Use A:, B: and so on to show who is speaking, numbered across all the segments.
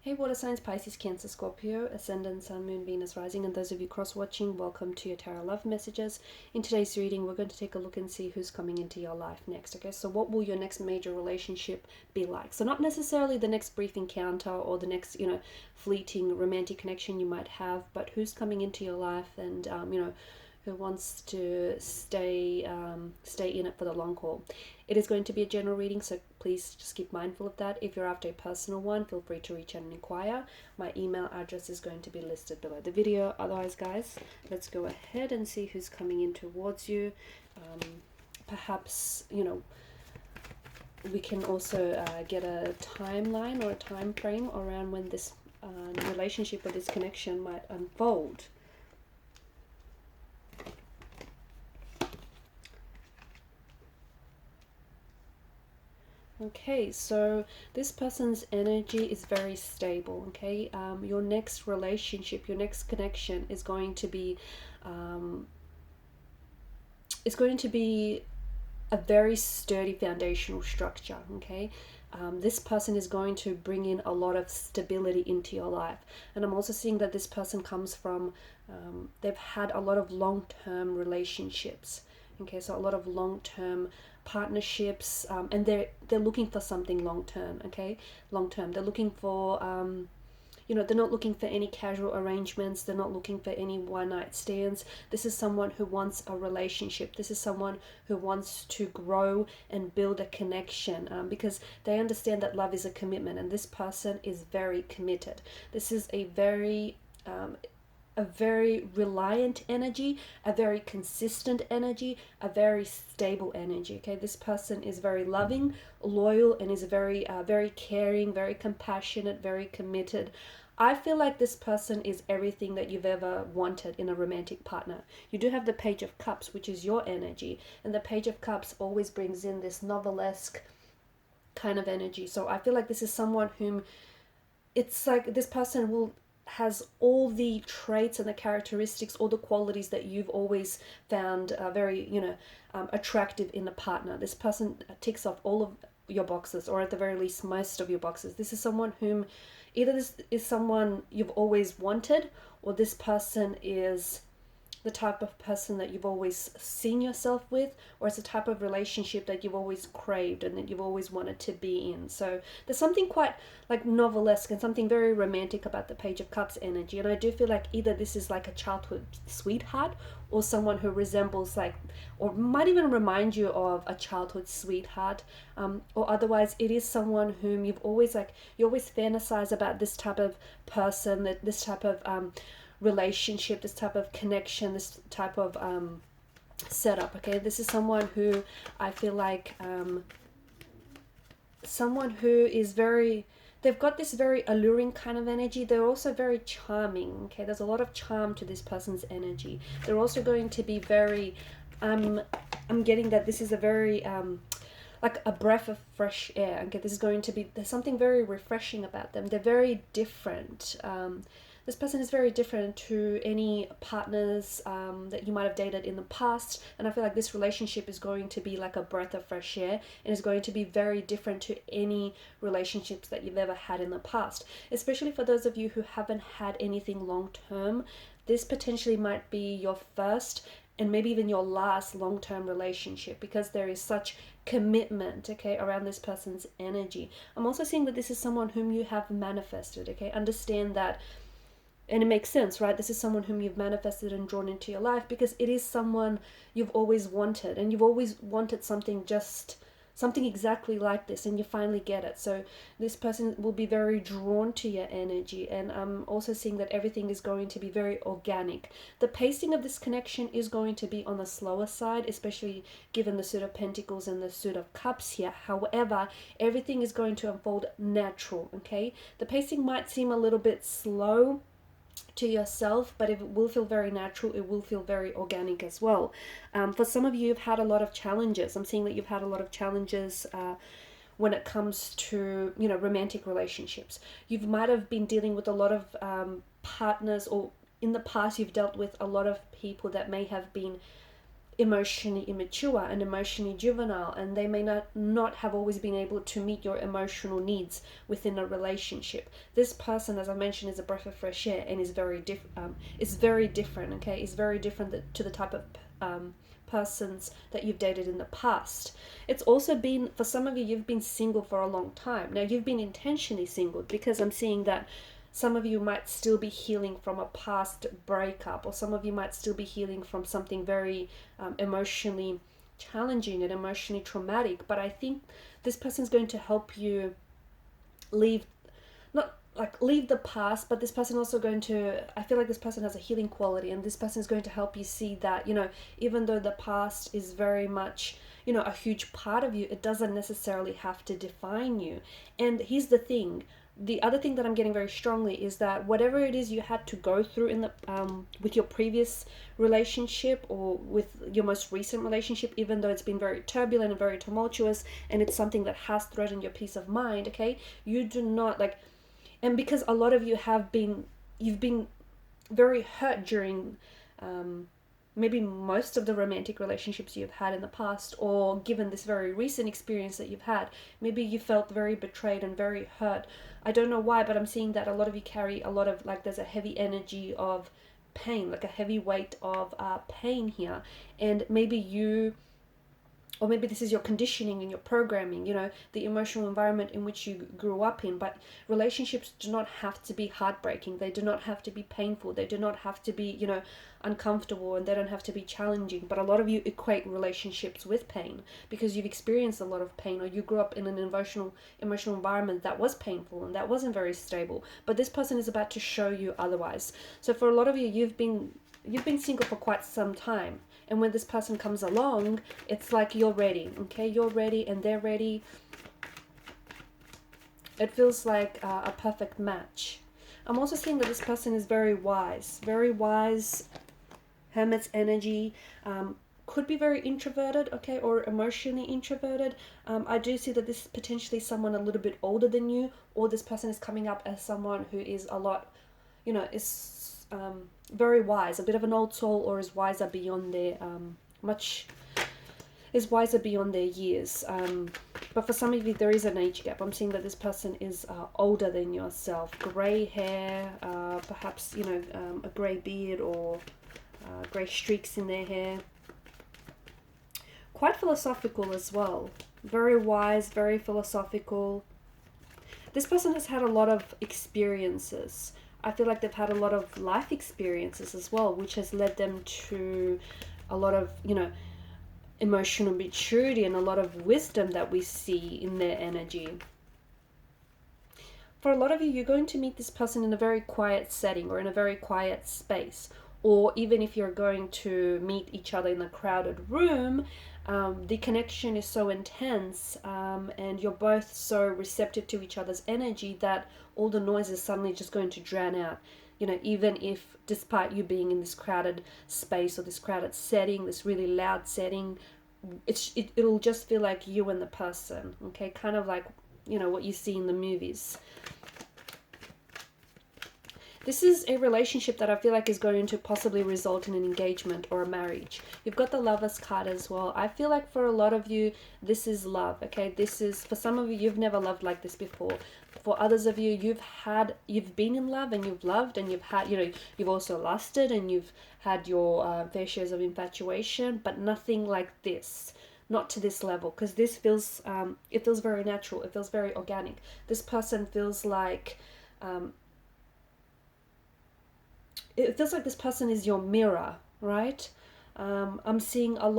A: Hey water signs, Pisces, Cancer, Scorpio, Ascendant, Sun, Moon, Venus, Rising, and those of you cross-watching, welcome to your Tarot Love Messages. In today's reading, we're going to take a look and see who's coming into your life next, okay? So what will your next major relationship be like? So not necessarily the next brief encounter or the next, fleeting romantic connection you might have, but who's coming into your life and, who wants to stay in it for the long haul. It is going to be a general reading, so please just keep mindful of that. If you're after a personal one, feel free to reach out and inquire. My email address is going to be listed below the video. Otherwise, guys, let's go ahead and see who's coming in towards you. Perhaps, we can also get a timeline or a time frame around when this relationship or this connection might unfold. Okay, so this person's energy is very stable, okay? Your next relationship, your next connection is going to be a very sturdy foundational structure, okay? This person is going to bring in a lot of stability into your life. And I'm also seeing that this person comes from, they've had a lot of long-term relationships. Okay, so a lot of long-term partnerships, and they're looking for something long-term, okay? Long-term. They're looking for, they're not looking for any casual arrangements. They're not looking for any one-night stands. This is someone who wants a relationship. This is someone who wants to grow and build a connection, because they understand that love is a commitment, and this person is very committed. This is a very reliant energy, a very consistent energy, a very stable energy. Okay, this person is very loving, loyal, and is very very caring, very compassionate, very committed. I feel like this person is everything that you've ever wanted in a romantic partner. You do have the Page of Cups, which is your energy, and the Page of Cups always brings in this novelesque kind of energy. So I feel like this is someone whom, it's like this person has all the traits and the characteristics, all the qualities that you've always found very, attractive in a partner. This person ticks off all of your boxes, or at the very least most of your boxes. This is someone whom, either this is someone you've always wanted, or this person is the type of person that you've always seen yourself with, or it's the type of relationship that you've always craved and that you've always wanted to be in. So there's something quite like novelesque and something very romantic about the Page of Cups energy. And I do feel like either this is like a childhood sweetheart, or someone who resembles or might even remind you of a childhood sweetheart, or otherwise it is someone whom you always fantasize about, this type of person, that this type of relationship, this type of connection, this type of setup. Okay, this is someone who I feel like someone who is they've got this very alluring kind of energy. They're also very charming. Okay, there's a lot of charm to this person's energy. They're also going to be very I'm getting that this is a very like a breath of fresh air. Okay, this is going to be, there's something very refreshing about them. They're very different. This person is very different to any partners that you might have dated in the past, and I feel like this relationship is going to be like a breath of fresh air, and is going to be very different to any relationships that you've ever had in the past. Especially for those of you who haven't had anything long term, this potentially might be your first and maybe even your last long-term relationship, because there is such commitment, okay, around this person's energy. I'm also seeing that this is someone whom you have manifested, okay? Understand that. And it makes sense, right? This is someone whom you've manifested and drawn into your life, because it is someone you've always wanted, and you've always wanted something exactly like this, and you finally get it. So this person will be very drawn to your energy, and I'm also seeing that everything is going to be very organic. The pacing of this connection is going to be on the slower side, especially given the Suit of Pentacles and the Suit of Cups here. However, everything is going to unfold natural, okay? The pacing might seem a little bit slow to yourself, but it will feel very natural. It will feel very organic as well. For some of you, you've had a lot of challenges. I'm seeing that you've had a lot of challenges when it comes to romantic relationships. You might have been dealing with a lot of partners, or in the past you've dealt with a lot of people that may have been emotionally immature and emotionally juvenile, and they may not have always been able to meet your emotional needs within a relationship. This person, as I mentioned, is a breath of fresh air and is very different, okay? Is very different to the type of persons that you've dated in the past. It's also been, for some of you, you've been single for a long time. Now, you've been intentionally single, because I'm seeing that some of you might still be healing from a past breakup, or some of you might still be healing from something very emotionally challenging and emotionally traumatic. But I think this person's going to help you leave, not like leave the past, but this person also going to, I feel like this person has a healing quality, and this person is going to help you see that, you know, even though the past is very much, you know, a huge part of you, it doesn't necessarily have to define you. And here's the thing, the other thing that I'm getting very strongly is that whatever it is you had to go through in the with your previous relationship, or with your most recent relationship, even though it's been very turbulent and very tumultuous, and it's something that has threatened your peace of mind, okay, you do not like, and because a lot of you you've been very hurt during maybe most of the romantic relationships you've had in the past, or given this very recent experience that you've had, maybe you felt very betrayed and very hurt. I don't know why, but I'm seeing that a lot of you carry a lot of, like, there's a heavy energy of pain, like a heavy weight of pain here. And maybe you, or maybe this is your conditioning and your programming, you know, the emotional environment in which you grew up in. But relationships do not have to be heartbreaking. They do not have to be painful. They do not have to be, you know, uncomfortable, and they don't have to be challenging. But a lot of you equate relationships with pain because you've experienced a lot of pain, or you grew up in an emotional environment that was painful and that wasn't very stable. But this person is about to show you otherwise. So for a lot of you, you've been single for quite some time. And when this person comes along, it's like you're ready, okay? You're ready and they're ready. It feels like a perfect match. I'm also seeing that this person is very wise, Hermit's energy. Could be very introverted, okay, or emotionally introverted. I do see that this is potentially someone a little bit older than you, or this person is coming up as someone who is a lot, you know, is very wise, a bit of an old soul, or is wiser beyond their wiser beyond their years. But for some of you, there is an age gap. I'm seeing that this person is older than yourself. Grey hair, perhaps, you know, a grey beard, or grey streaks in their hair. Quite philosophical as well. Very wise, very philosophical. This person has had a lot of experiences. I feel like they've had a lot of life experiences as well, which has led them to a lot of, you know, emotional maturity and a lot of wisdom that we see in their energy. For a lot of you, you're going to meet this person in a very quiet setting, or in a very quiet space. Or even if you're going to meet each other in a crowded room, the connection is so intense, and you're both so receptive to each other's energy that all the noise is suddenly just going to drown out. You know, even if, despite you being in this crowded space or this crowded setting, this really loud setting, it'll just feel like you and the person, okay? Kind of like, you know, what you see in the movies. This is a relationship that I feel like is going to possibly result in an engagement or a marriage. You've got the Lovers card as well. I feel like for a lot of you, this is love, okay? This is, for some of you, you've never loved like this before. For others of you, you've been in love and you've loved, and you've had, you know, you've also lusted and you've had your fair shares of infatuation, but nothing like this. Not to this level, because this feels, it feels very natural. It feels very organic. This person feels like, it feels like this person is your mirror, right? I'm seeing a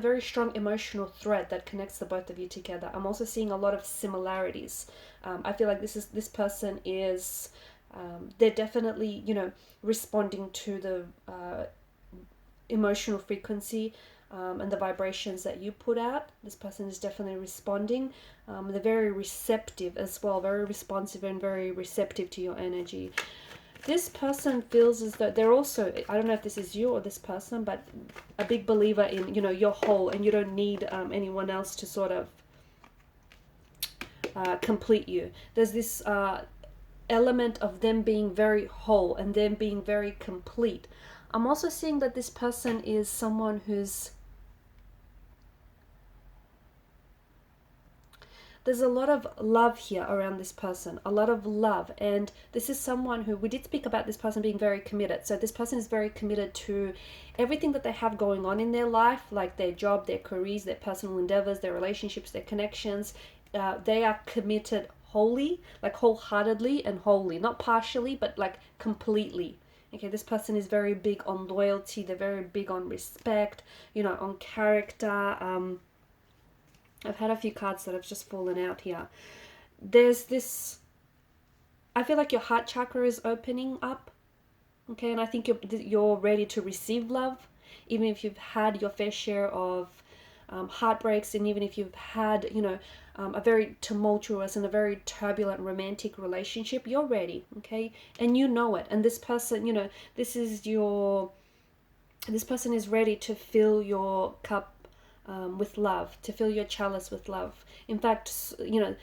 A: very strong emotional thread that connects the both of you together. I'm also seeing a lot of similarities. I feel like this person is, they're definitely, you know, responding to the emotional frequency and the vibrations that you put out. This person is definitely responding. They're very receptive as well, very responsive and very receptive to your energy. This person feels as though they're also, I don't know if this is you or this person, but a big believer in, you know, you're whole and you don't need anyone else to sort of complete you. There's this element of them being very whole and them being very complete. I'm also seeing that this person is someone who's, there's a lot of love here around this person, a lot of love. And this is someone who, we did speak about this person being very committed. So this person is very committed to everything that they have going on in their life, like their job, their careers, their personal endeavors, their relationships, their connections. They are committed wholly, like wholeheartedly and wholly, not partially, but like completely. Okay, this person is very big on loyalty. They're very big on respect, you know, on character. I've had a few cards that have just fallen out here. There's this, I feel like your heart chakra is opening up, okay, and I think you're ready to receive love, even if you've had your fair share of heartbreaks, and even if you've had, you know, a very tumultuous and a very turbulent romantic relationship, you're ready, okay, and you know it. And this person, you know, this person is ready to fill your cup with love, to fill your chalice with love. In fact, you know,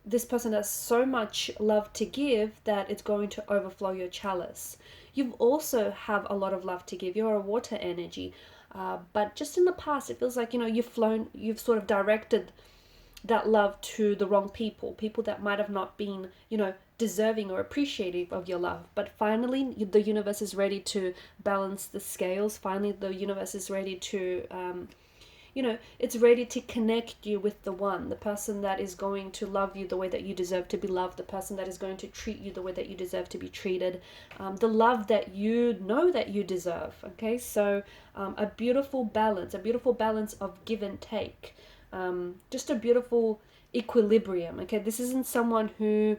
A: this person has so much love to give that it's going to overflow your chalice. You also have a lot of love to give. You're a water energy, but just in the past, it feels like, you know, you've sort of directed that love to the wrong people that might have not been, you know, deserving or appreciative of your love. But finally, the universe is ready to balance the scales. Finally, the universe is ready to you know, it's ready to connect you with the one, the person that is going to love you the way that you deserve to be loved, the person that is going to treat you the way that you deserve to be treated, the love that you know that you deserve. Okay, so a beautiful balance of give and take, just a beautiful equilibrium. Okay, this is someone who's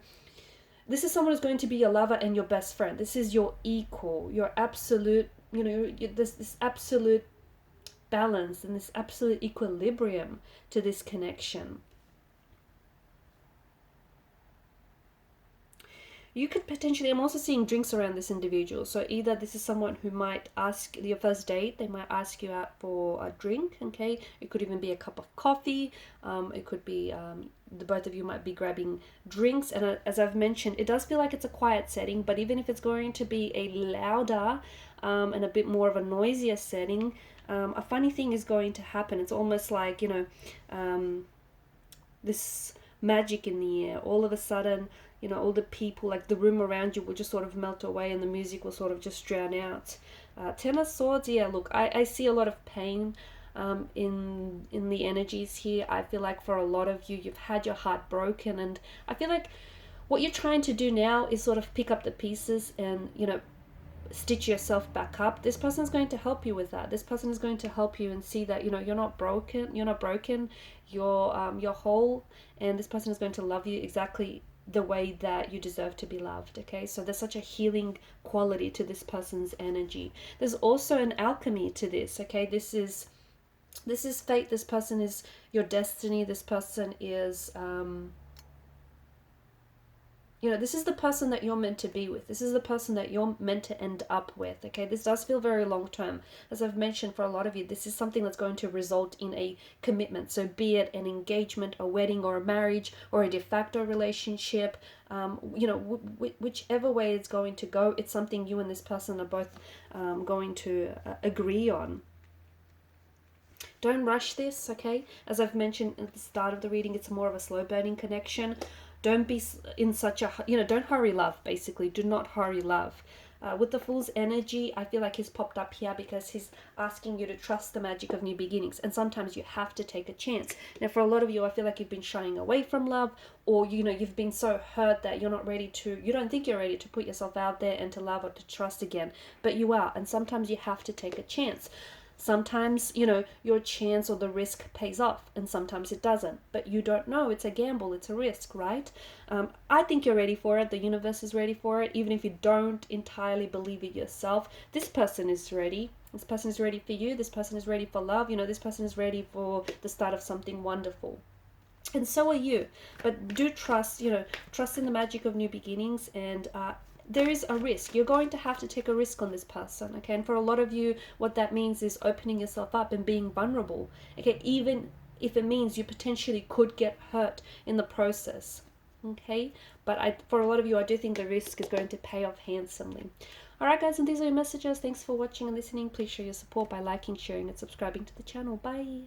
A: going to be your lover and your best friend. This is your equal, your absolute, you know, this absolute balance and this absolute equilibrium to this connection. You could potentially, I'm also seeing drinks around this individual. So either this is someone who might ask, your first date, they might ask you out for a drink, okay? It could even be a cup of coffee. It could be, the both of you might be grabbing drinks. And as I've mentioned, it does feel like it's a quiet setting, but even if it's going to be a louder and a bit more of a noisier setting, a funny thing is going to happen. It's almost like, you know, this magic in the air. All of a sudden, you know, all the people, like the room around you will just sort of melt away and the music will sort of just drown out. Ten of Swords, yeah, look, I see a lot of pain in the energies here. I feel like for a lot of you, you've had your heart broken, and I feel like what you're trying to do now is sort of pick up the pieces and, you know, stitch yourself back up. This person is going to help you with that. This person is going to help you and see that, you know, you're not broken, you're whole, and this person is going to love you exactly the way that you deserve to be loved. Okay, so there's such a healing quality to this person's energy. There's also an alchemy to this. Okay, this is fate. This person is your destiny. This person is you know, this is the person that you're meant to be with. This is the person that you're meant to end up with. Okay, this does feel very long term. As I've mentioned, for a lot of you, this is something that's going to result in a commitment. So be it an engagement, a wedding, or a marriage, or a de facto relationship, you know, whichever way it's going to go, it's something you and this person are both going to agree on. Don't rush this, okay? As I've mentioned at the start of the reading, it's more of a slow burning connection. Don't be in such a, you know, don't hurry love, basically. Do not hurry love. With the Fool's energy, I feel like he's popped up here because he's asking you to trust the magic of new beginnings. And sometimes you have to take a chance. Now, for a lot of you, I feel like you've been shying away from love, or, you know, you've been so hurt that you're not ready to, you don't think you're ready to put yourself out there and to love or to trust again. But you are. And sometimes you have to take a chance. Sometimes, you know, your chance or the risk pays off, and sometimes it doesn't. But you don't know. It's a gamble. It's a risk, right? I think you're ready for it. The universe is ready for it. Even if you don't entirely believe it yourself, this person is ready. This person is ready for you. This person is ready for love. You know, this person is ready for the start of something wonderful. And so are you. But do trust, you know, trust in the magic of new beginnings, and there is a risk. You're going to have to take a risk on this person, okay? And for a lot of you, what that means is opening yourself up and being vulnerable, okay? Even if it means you potentially could get hurt in the process, okay? But for a lot of you, I do think the risk is going to pay off handsomely. Alright guys, and these are your messages. Thanks for watching and listening. Please show your support by liking, sharing and subscribing to the channel. Bye.